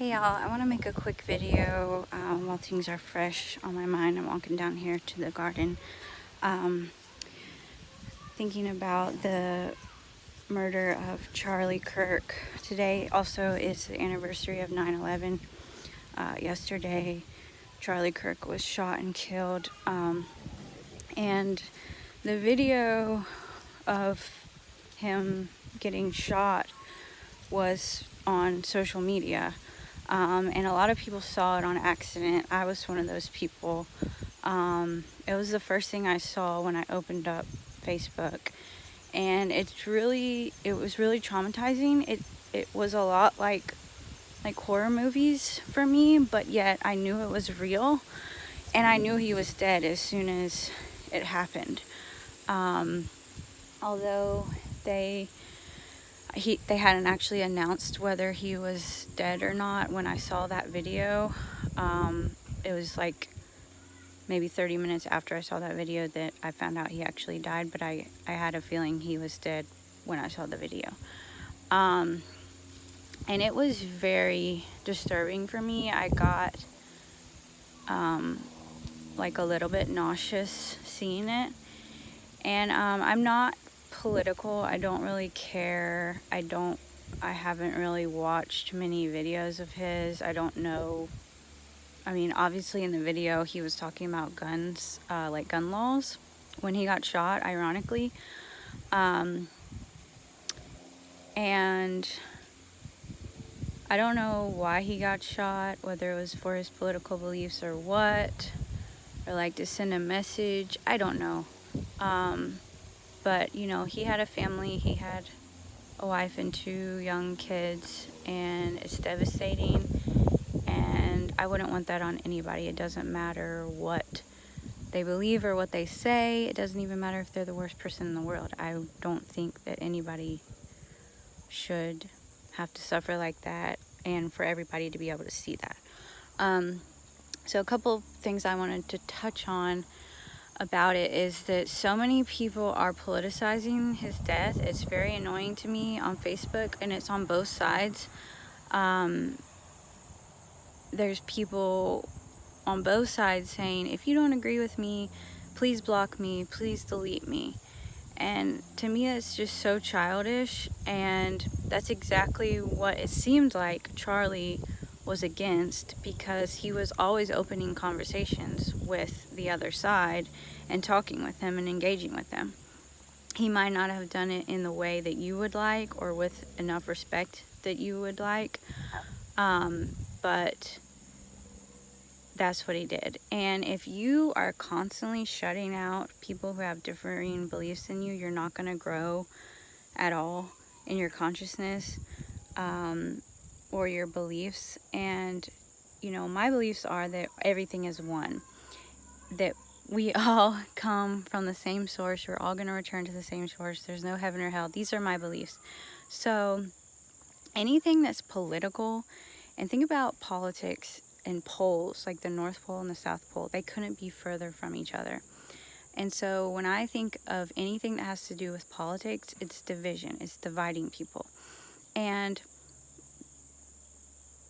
Hey y'all, I want to make a quick video while things are fresh on my mind. I'm walking down here to the garden, um, thinking about the murder of Charlie Kirk. Today also is the anniversary of 9/11. Yesterday, Charlie Kirk was shot and killed, and the video of him getting shot was on social media. And a lot of people saw it on accident. I was one of those people. It was the first thing I saw when I opened up Facebook, and it was really traumatizing. It was a lot like horror movies for me, but yet I knew it was real, and I knew he was dead as soon as it happened. Although they hadn't actually announced whether he was dead or not when I saw that video. It was like maybe 30 minutes after I saw that video that I found out he actually died, but I had a feeling he was dead when I saw the video. And it was very disturbing for me. I got like a little bit nauseous seeing it. And I'm not political. I don't really care. I haven't really watched many videos of his. I don't know. I mean, obviously in the video he was talking about guns, like gun laws, when he got shot, ironically. And I don't know why he got shot, whether it was for his political beliefs or what, or like to send a message. I don't know. But, you know, he had a family. He had a wife and 2 young kids, and it's devastating. And I wouldn't want that on anybody. It doesn't matter what they believe or what they say. It doesn't even matter if they're the worst person in the world. I don't think that anybody should have to suffer like that, and for everybody to be able to see that. So a couple things I wanted to touch on about it is that so many people are politicizing his death. It's very annoying to me on Facebook, and it's on both sides. There's people on both sides saying, if you don't agree with me, please block me, please delete me. And to me, it's just so childish, and that's exactly what it seemed like Charlie was against, because he was always opening conversations with the other side and talking with them and engaging with them. He might not have done it in the way that you would like or with enough respect that you would like, but that's what he did. And if you are constantly shutting out people who have differing beliefs than you, you're not going to grow at all in your consciousness, or your beliefs. And, you know, my beliefs are that everything is one, that we all come from the same source. We're all going to return to the same source. There's no heaven or hell. These are my beliefs. So anything that's political, and think about politics and poles, like the North Pole and the South Pole, they couldn't be further from each other. And so when I think of anything that has to do with politics, it's division, it's dividing people. And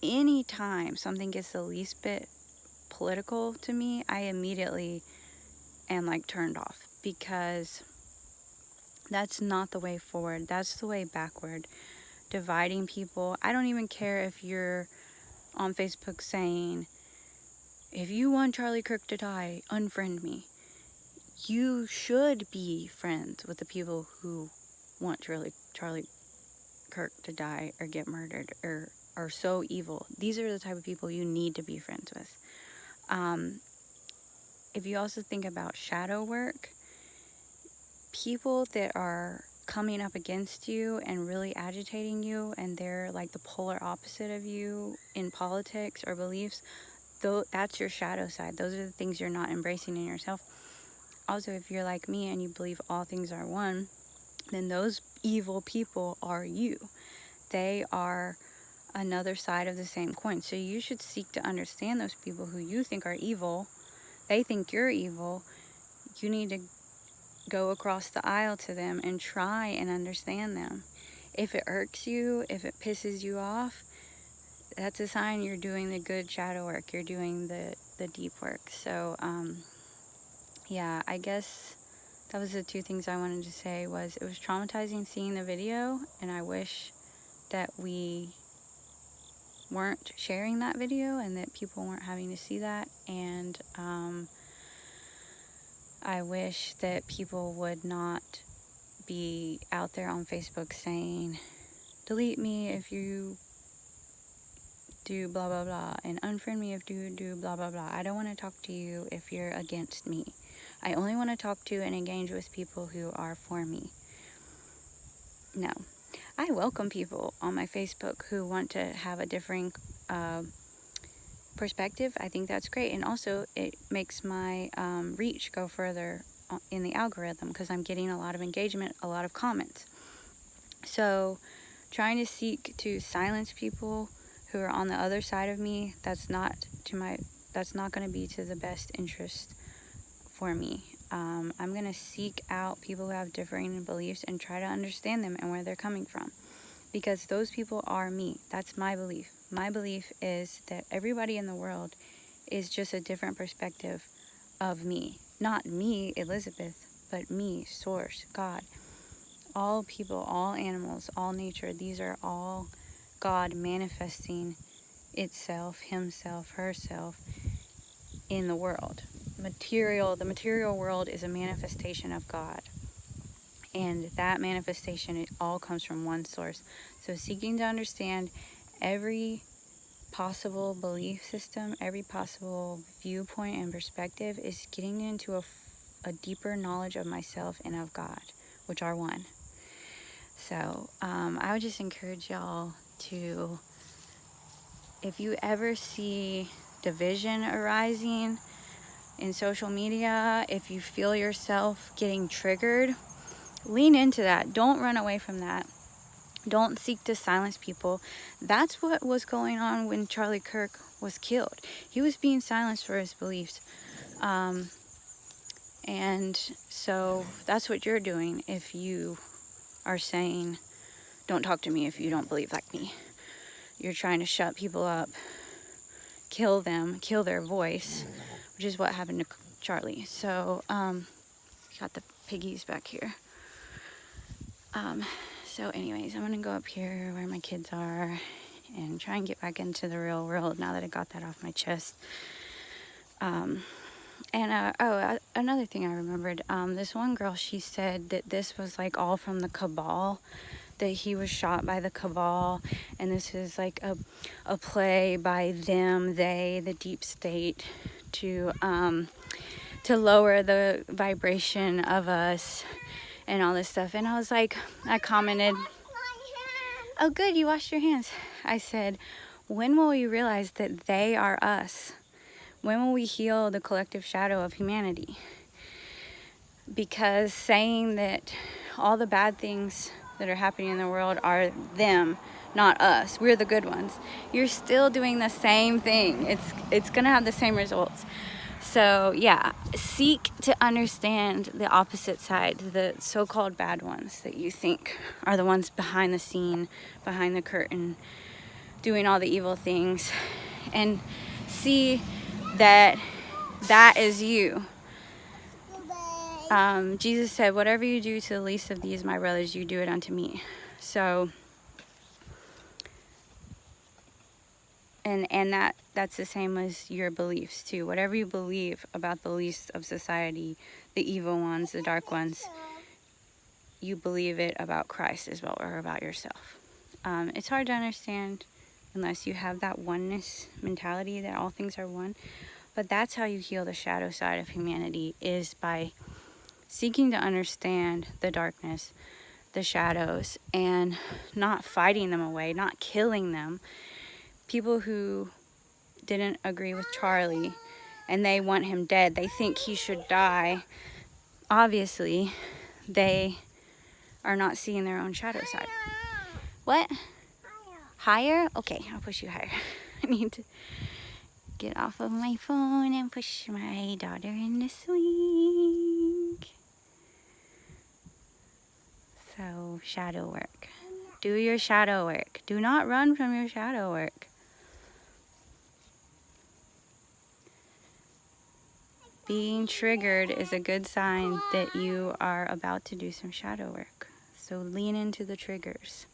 anytime something gets the least bit political to me, I immediately am like turned off, because that's not the way forward. That's the way backward. Dividing people. I don't even care if you're on Facebook saying, if you want Charlie Kirk to die, unfriend me. You should be friends with the people who want Charlie Kirk to die or get murdered or are so evil. These are the type of people you need to be friends with. If you also think about shadow work, people that are coming up against you and really agitating you, and they're like the polar opposite of you in politics or beliefs, though, that's your shadow side. Those are the things you're not embracing in yourself. Also, if you're like me and you believe all things are one, then those evil people are you. They are another side of the same coin. So you should seek to understand those people who you think are evil. They think you're evil. You need to go across the aisle to them and try and understand them. If it irks you, if it pisses you off, that's a sign you're doing the good shadow work. You're doing the deep work. So, yeah, I guess that was the two things I wanted to say. Was it was traumatizing seeing the video, and I wish that we weren't sharing that video and that people weren't having to see that. And I wish that people would not be out there on Facebook saying, delete me if you do blah blah blah, and unfriend me if you do blah blah blah. I don't want to talk to you if you're against me. I only want to talk to and engage with people who are for me. No. I welcome people on my Facebook who want to have a differing perspective. I think that's great. And also, it makes my reach go further in the algorithm because I'm getting a lot of engagement, a lot of comments. So, trying to seek to silence people who are on the other side of me, that's not going to be to the best interest for me. I'm going to seek out people who have differing beliefs and try to understand them and where they're coming from. Because those people are me. That's my belief. My belief is that everybody in the world is just a different perspective of me. Not me, Elizabeth, but me, Source, God. All people, all animals, all nature, these are all God manifesting itself, himself, herself in the world. The material world is a manifestation of God. And that manifestation, it all comes from one source. So seeking to understand every possible belief system, every possible viewpoint and perspective is getting into a deeper knowledge of myself and of God, which are one. So I would just encourage y'all to, if you ever see division arising in social media, if you feel yourself getting triggered, lean into that. Don't run away from that. Don't seek to silence people. That's what was going on when Charlie Kirk was killed. He was being silenced for his beliefs. And so that's what you're doing if you are saying, don't talk to me if you don't believe like me. You're trying to shut people up, kill them, kill their voice, which is what happened to Charlie. So, got the piggies back here. So anyways, I'm gonna go up here where my kids are and try and get back into the real world now that I got that off my chest. Another thing I remembered, this one girl, she said that this was like all from the cabal, that he was shot by the cabal, and this is like a play by them, they, the deep state, to lower the vibration of us and all this stuff. And I was like, I commented, oh good, you washed your hands. I said, when will we realize that they are us? When will we heal the collective shadow of humanity? Because saying that all the bad things that are happening in the world are them, not us, we're the good ones, you're still doing the same thing. It's gonna have the same results. So yeah, seek to understand the opposite side, the so-called bad ones that you think are the ones behind the scene, behind the curtain, doing all the evil things, and see that that is you. Jesus said, whatever you do to the least of these, my brothers, you do it unto me. So, and that's the same as your beliefs too. Whatever you believe about the least of society, the evil ones, the dark ones, you believe it about Christ as well, or about yourself. It's hard to understand unless you have that oneness mentality that all things are one. But that's how you heal the shadow side of humanity, is by seeking to understand the darkness, the shadows, and not fighting them away, not killing them. People who didn't agree with Charlie and they want him dead, they think he should die. Obviously, they are not seeing their own shadow side. What? Higher? Okay, I'll push you higher. I need to get off of my phone and push my daughter in the swing. So, shadow work. Do your shadow work. Do not run from your shadow work. Being triggered is a good sign that you are about to do some shadow work. So lean into the triggers.